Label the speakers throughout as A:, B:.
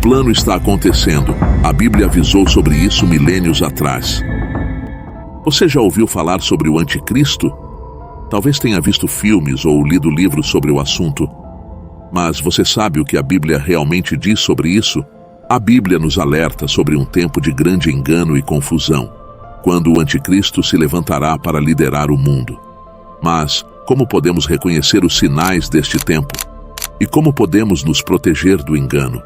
A: plano está acontecendo. A Bíblia avisou sobre isso milênios atrás. Você já ouviu falar sobre o Anticristo? Talvez tenha visto filmes ou lido livros sobre o assunto. Mas você sabe o que a Bíblia realmente diz sobre isso? A Bíblia nos alerta sobre um tempo de grande engano e confusão, quando o Anticristo se levantará para liderar o mundo. Mas como podemos reconhecer os sinais deste tempo? E como podemos nos proteger do engano?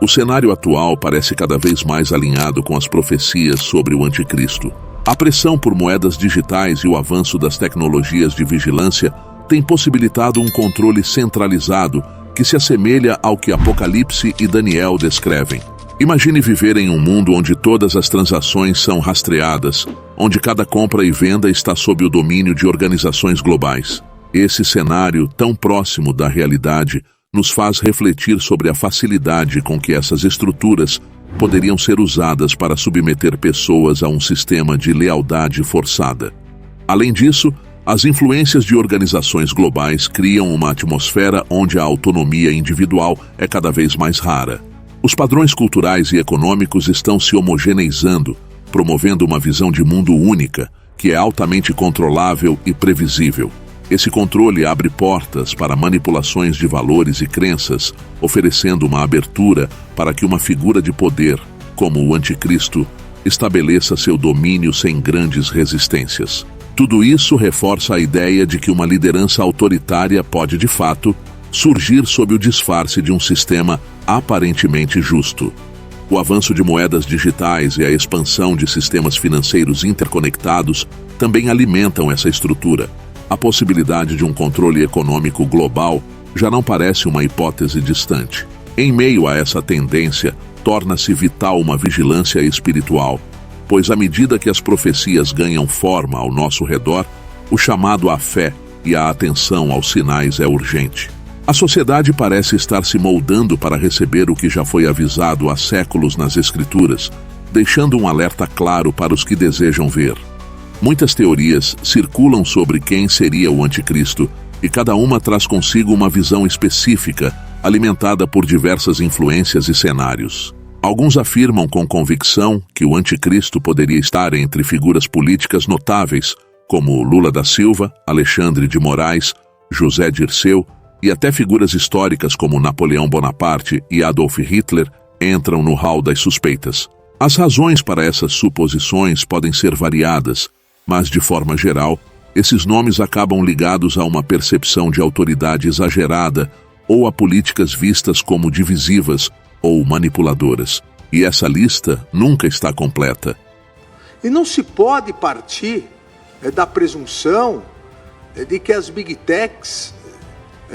A: O cenário atual parece cada vez mais alinhado com as profecias sobre o Anticristo. A pressão por moedas digitais e o avanço das tecnologias de vigilância têm possibilitado um controle centralizado que se assemelha ao que Apocalipse e Daniel descrevem. Imagine viver em um mundo onde todas as transações são rastreadas, onde cada compra e venda está sob o domínio de organizações globais. Esse cenário, tão próximo da realidade, nos faz refletir sobre a facilidade com que essas estruturas poderiam ser usadas para submeter pessoas a um sistema de lealdade forçada. Além disso, as influências de organizações globais criam uma atmosfera onde a autonomia individual é cada vez mais rara. Os padrões culturais e econômicos estão se homogeneizando, promovendo uma visão de mundo única, que é altamente controlável e previsível. Esse controle abre portas para manipulações de valores e crenças, oferecendo uma abertura para que uma figura de poder, como o Anticristo, estabeleça seu domínio sem grandes resistências. Tudo isso reforça a ideia de que uma liderança autoritária pode, de fato, surgir sob o disfarce de um sistema aparentemente justo. O avanço de moedas digitais e a expansão de sistemas financeiros interconectados também alimentam essa estrutura. A possibilidade de um controle econômico global já não parece uma hipótese distante. Em meio a essa tendência, torna-se vital uma vigilância espiritual, pois à medida que as profecias ganham forma ao nosso redor, o chamado à fé e a atenção aos sinais é urgente. A sociedade parece estar se moldando para receber o que já foi avisado há séculos nas Escrituras, deixando um alerta claro para os que desejam ver. Muitas teorias circulam sobre quem seria o Anticristo, e cada uma traz consigo uma visão específica, alimentada por diversas influências e cenários. Alguns afirmam com convicção que o Anticristo poderia estar entre figuras políticas notáveis, como Lula da Silva, Alexandre de Moraes, José Dirceu, e até figuras históricas como Napoleão Bonaparte e Adolf Hitler entram no hall das suspeitas. As razões para essas suposições podem ser variadas, mas, de forma geral, esses nomes acabam ligados a uma percepção de autoridade exagerada ou a políticas vistas como divisivas ou manipuladoras. E essa lista nunca está completa.
B: E não se pode partir da presunção de que as Big Techs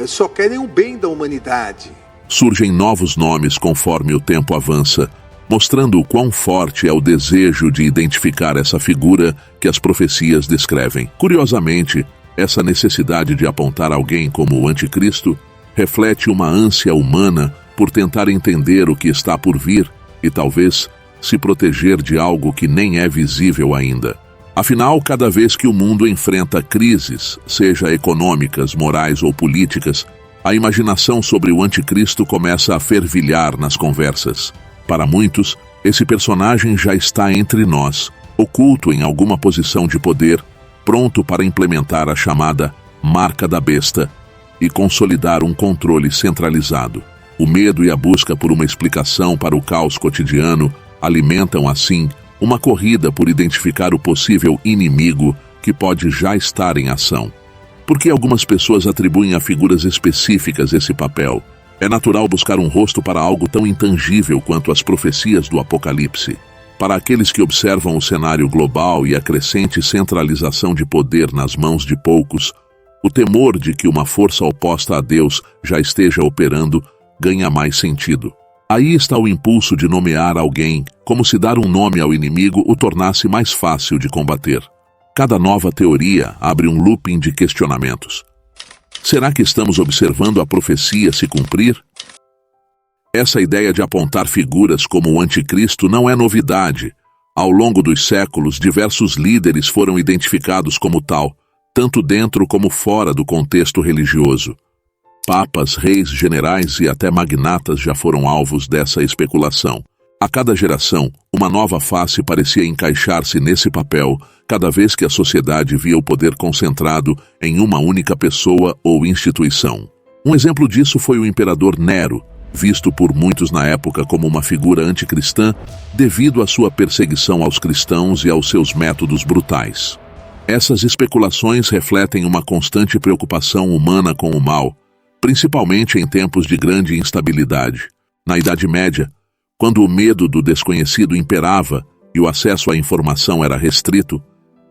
B: só querem o bem da humanidade.
A: Surgem novos nomes conforme o tempo avança, mostrando o quão forte é o desejo de identificar essa figura que as profecias descrevem. Curiosamente, essa necessidade de apontar alguém como o Anticristo reflete uma ânsia humana por tentar entender o que está por vir e talvez se proteger de algo que nem é visível ainda. Afinal, cada vez que o mundo enfrenta crises, seja econômicas, morais ou políticas, a imaginação sobre o Anticristo começa a fervilhar nas conversas. Para muitos, esse personagem já está entre nós, oculto em alguma posição de poder, pronto para implementar a chamada marca da besta e consolidar um controle centralizado. O medo e a busca por uma explicação para o caos cotidiano alimentam, assim, uma corrida por identificar o possível inimigo que pode já estar em ação. Por que algumas pessoas atribuem a figuras específicas esse papel? É natural buscar um rosto para algo tão intangível quanto as profecias do Apocalipse. Para aqueles que observam o cenário global e a crescente centralização de poder nas mãos de poucos, o temor de que uma força oposta a Deus já esteja operando ganha mais sentido. Aí está o impulso de nomear alguém, como se dar um nome ao inimigo o tornasse mais fácil de combater. Cada nova teoria abre um looping de questionamentos. Será que estamos observando a profecia se cumprir? Essa ideia de apontar figuras como o Anticristo não é novidade. Ao longo dos séculos, diversos líderes foram identificados como tal, tanto dentro como fora do contexto religioso. Papas, reis, generais e até magnatas já foram alvos dessa especulação. A cada geração, uma nova face parecia encaixar-se nesse papel, cada vez que a sociedade via o poder concentrado em uma única pessoa ou instituição. Um exemplo disso foi o imperador Nero, visto por muitos na época como uma figura anticristã devido à sua perseguição aos cristãos e aos seus métodos brutais. Essas especulações refletem uma constante preocupação humana com o mal, principalmente em tempos de grande instabilidade. Na Idade Média, quando o medo do desconhecido imperava e o acesso à informação era restrito,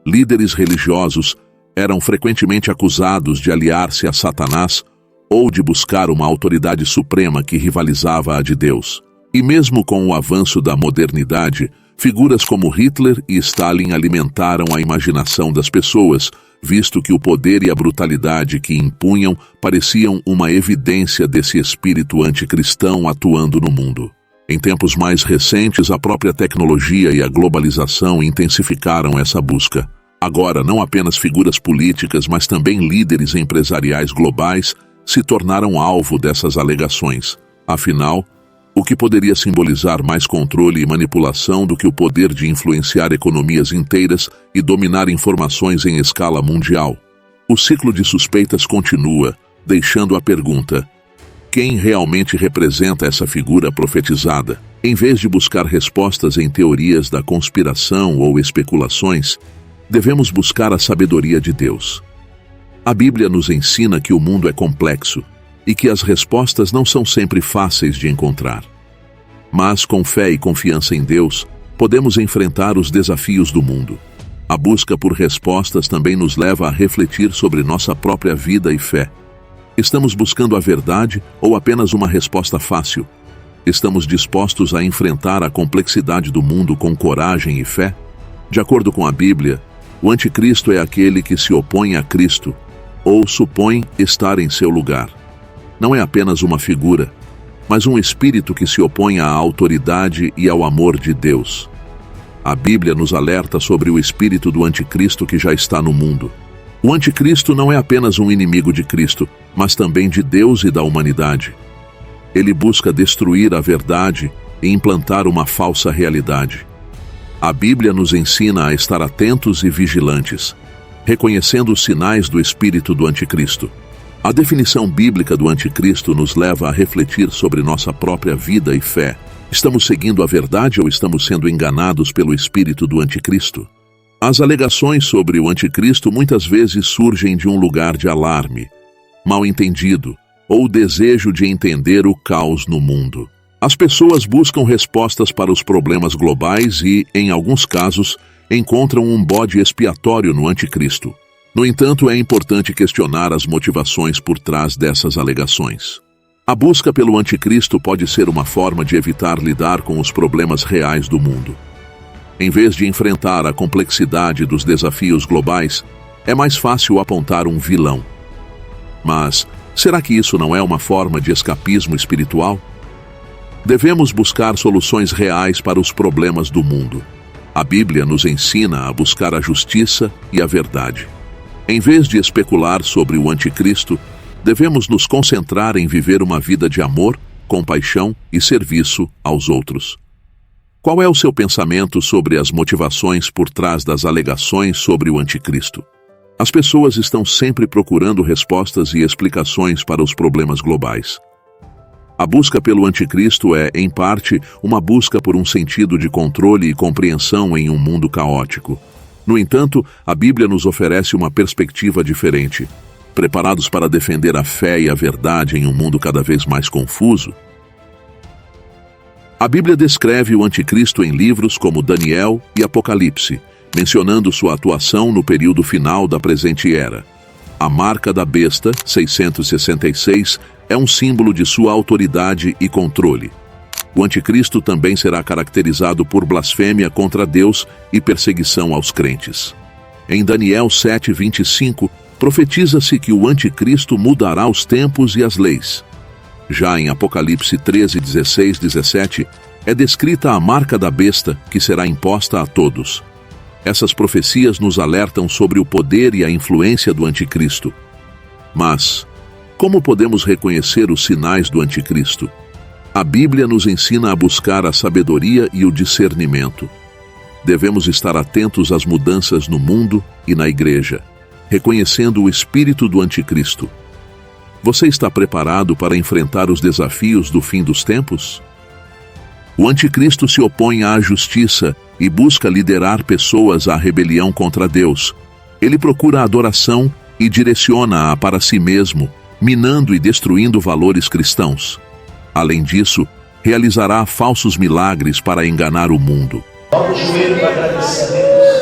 A: líderes religiosos eram frequentemente acusados de aliar-se a Satanás ou de buscar uma autoridade suprema que rivalizava a de Deus. E mesmo com o avanço da modernidade, figuras como Hitler e Stalin alimentaram a imaginação das pessoas, visto que o poder e a brutalidade que impunham pareciam uma evidência desse espírito anticristão atuando no mundo. Em tempos mais recentes, a própria tecnologia e a globalização intensificaram essa busca. Agora, não apenas figuras políticas, mas também líderes empresariais globais se tornaram alvo dessas alegações. Afinal, o que poderia simbolizar mais controle e manipulação do que o poder de influenciar economias inteiras e dominar informações em escala mundial? O ciclo de suspeitas continua, deixando a pergunta: quem realmente representa essa figura profetizada? Em vez de buscar respostas em teorias da conspiração ou especulações, devemos buscar a sabedoria de Deus. A Bíblia nos ensina que o mundo é complexo e que as respostas não são sempre fáceis de encontrar. Mas, com fé e confiança em Deus, podemos enfrentar os desafios do mundo. A busca por respostas também nos leva a refletir sobre nossa própria vida e fé. Estamos buscando a verdade ou apenas uma resposta fácil? Estamos dispostos a enfrentar a complexidade do mundo com coragem e fé? De acordo com a Bíblia, o anticristo é aquele que se opõe a Cristo ou supõe estar em seu lugar. Não é apenas uma figura, mas um espírito que se opõe à autoridade e ao amor de Deus. A Bíblia nos alerta sobre o espírito do anticristo que já está no mundo. O anticristo não é apenas um inimigo de Cristo, mas também de Deus e da humanidade. Ele busca destruir a verdade e implantar uma falsa realidade. A Bíblia nos ensina a estar atentos e vigilantes, reconhecendo os sinais do espírito do anticristo. A definição bíblica do anticristo nos leva a refletir sobre nossa própria vida e fé. Estamos seguindo a verdade ou estamos sendo enganados pelo espírito do anticristo? As alegações sobre o anticristo muitas vezes surgem de um lugar de alarme, mal-entendido ou desejo de entender o caos no mundo. As pessoas buscam respostas para os problemas globais e, em alguns casos, encontram um bode expiatório no anticristo. No entanto, é importante questionar as motivações por trás dessas alegações. A busca pelo anticristo pode ser uma forma de evitar lidar com os problemas reais do mundo. Em vez de enfrentar a complexidade dos desafios globais, é mais fácil apontar um vilão. Mas, será que isso não é uma forma de escapismo espiritual? Devemos buscar soluções reais para os problemas do mundo. A Bíblia nos ensina a buscar a justiça e a verdade. Em vez de especular sobre o anticristo, devemos nos concentrar em viver uma vida de amor, compaixão e serviço aos outros. Qual é o seu pensamento sobre as motivações por trás das alegações sobre o anticristo? As pessoas estão sempre procurando respostas e explicações para os problemas globais. A busca pelo anticristo é, em parte, uma busca por um sentido de controle e compreensão em um mundo caótico. No entanto, a Bíblia nos oferece uma perspectiva diferente. Preparados para defender a fé e a verdade em um mundo cada vez mais confuso? A Bíblia descreve o anticristo em livros como Daniel e Apocalipse, mencionando sua atuação no período final da presente era. A marca da besta, 666, é um símbolo de sua autoridade e controle. O anticristo também será caracterizado por blasfêmia contra Deus e perseguição aos crentes. Em Daniel 7:25, profetiza-se que o anticristo mudará os tempos e as leis. Já em Apocalipse 13:16-17, é descrita a marca da besta que será imposta a todos. Essas profecias nos alertam sobre o poder e a influência do anticristo. Mas, Como podemos reconhecer os sinais do anticristo? A Bíblia nos ensina a buscar a sabedoria e o discernimento. Devemos estar atentos às mudanças no mundo e na igreja, reconhecendo o espírito do anticristo. Você está preparado para enfrentar os desafios do fim dos tempos? O anticristo se opõe à justiça e busca liderar pessoas à rebelião contra Deus. Ele procura a adoração e direciona-a para si mesmo, minando e destruindo valores cristãos. Além disso, realizará falsos milagres para enganar o mundo.
C: Dobra o joelho para agradecer a Deus.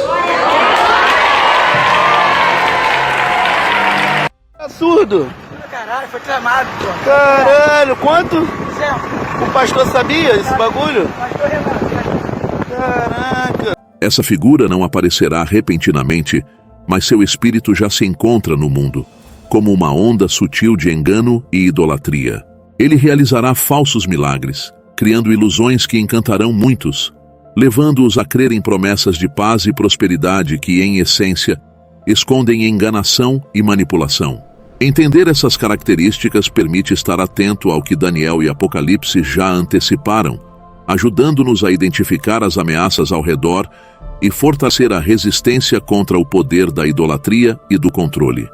D: Tá surdo?
E: Caralho, foi clamado, pô.
D: Caralho, quanto?
E: Certo.
D: O pastor sabia esse bagulho?
E: Pastor Renato.
D: Caraca.
A: Essa figura não aparecerá repentinamente, mas seu espírito já se encontra no mundo, como uma onda sutil de engano e idolatria. Ele realizará falsos milagres, criando ilusões que encantarão muitos, levando-os a crer em promessas de paz e prosperidade que, em essência, escondem enganação e manipulação. Entender essas características permite estar atento ao que Daniel e Apocalipse já anteciparam, ajudando-nos a identificar as ameaças ao redor e fortalecer a resistência contra o poder da idolatria e do controle.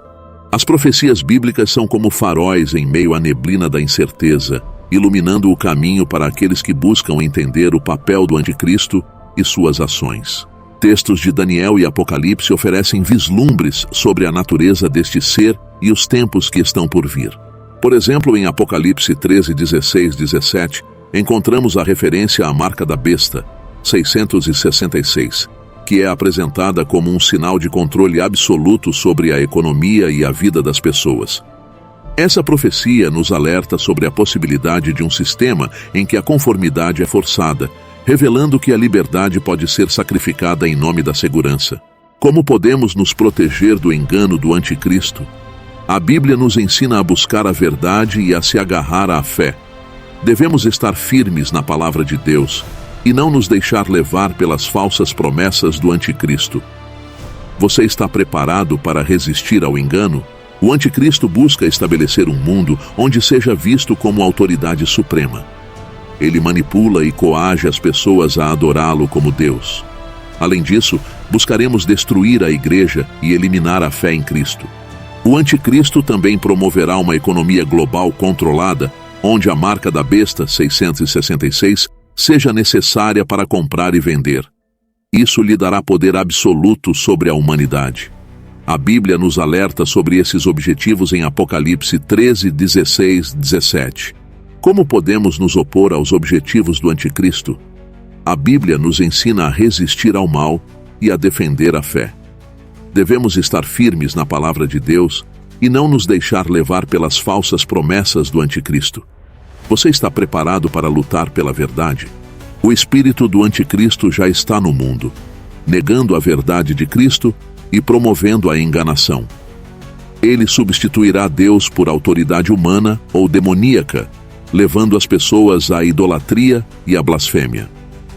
A: As profecias bíblicas são como faróis em meio à neblina da incerteza, iluminando o caminho para aqueles que buscam entender o papel do anticristo e suas ações. Textos de Daniel e Apocalipse oferecem vislumbres sobre a natureza deste ser e os tempos que estão por vir. Por exemplo, em Apocalipse 13, 16, 17, encontramos a referência à marca da besta, 666, que é apresentada como um sinal de controle absoluto sobre a economia e a vida das pessoas. Essa profecia nos alerta sobre a possibilidade de um sistema em que a conformidade é forçada, revelando que a liberdade pode ser sacrificada em nome da segurança. Como podemos nos proteger do engano do anticristo? A Bíblia nos ensina a buscar a verdade e a se agarrar à fé. Devemos estar firmes na palavra de Deus e não nos deixar levar pelas falsas promessas do anticristo. Você está preparado para resistir ao engano? O anticristo busca estabelecer um mundo onde seja visto como autoridade suprema. Ele manipula e coage as pessoas a adorá-lo como Deus. Além disso, buscaremos destruir a igreja e eliminar a fé em Cristo. O anticristo também promoverá uma economia global controlada, onde a marca da besta, 666, seja necessária para comprar e vender. Isso lhe dará poder absoluto sobre a humanidade. A Bíblia nos alerta sobre esses objetivos em Apocalipse 13, 16, 17. Como podemos nos opor aos objetivos do anticristo? A Bíblia nos ensina a resistir ao mal e a defender a fé. Devemos estar firmes na palavra de Deus e não nos deixar levar pelas falsas promessas do anticristo. Você está preparado para lutar pela verdade? O espírito do anticristo já está no mundo, negando a verdade de Cristo e promovendo a enganação. Ele substituirá Deus por autoridade humana ou demoníaca, levando as pessoas à idolatria e à blasfêmia.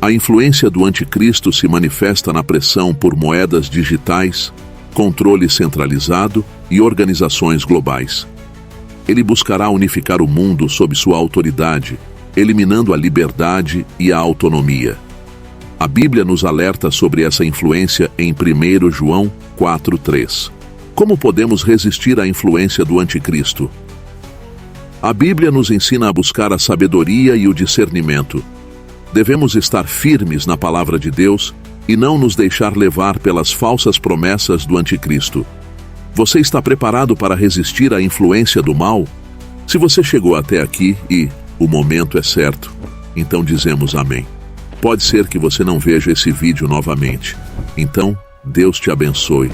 A: A influência do anticristo se manifesta na pressão por moedas digitais, controle centralizado e organizações globais. Ele buscará unificar o mundo sob sua autoridade, eliminando a liberdade e a autonomia. A Bíblia nos alerta sobre essa influência em 1 João 4:3. Como podemos resistir à influência do anticristo? A Bíblia nos ensina a buscar a sabedoria e o discernimento. Devemos estar firmes na palavra de Deus e não nos deixar levar pelas falsas promessas do anticristo. Você está preparado para resistir à influência do mal? Se você chegou até aqui e o momento é certo, então dizemos amém. Pode ser que você não veja esse vídeo novamente. Então, Deus te abençoe.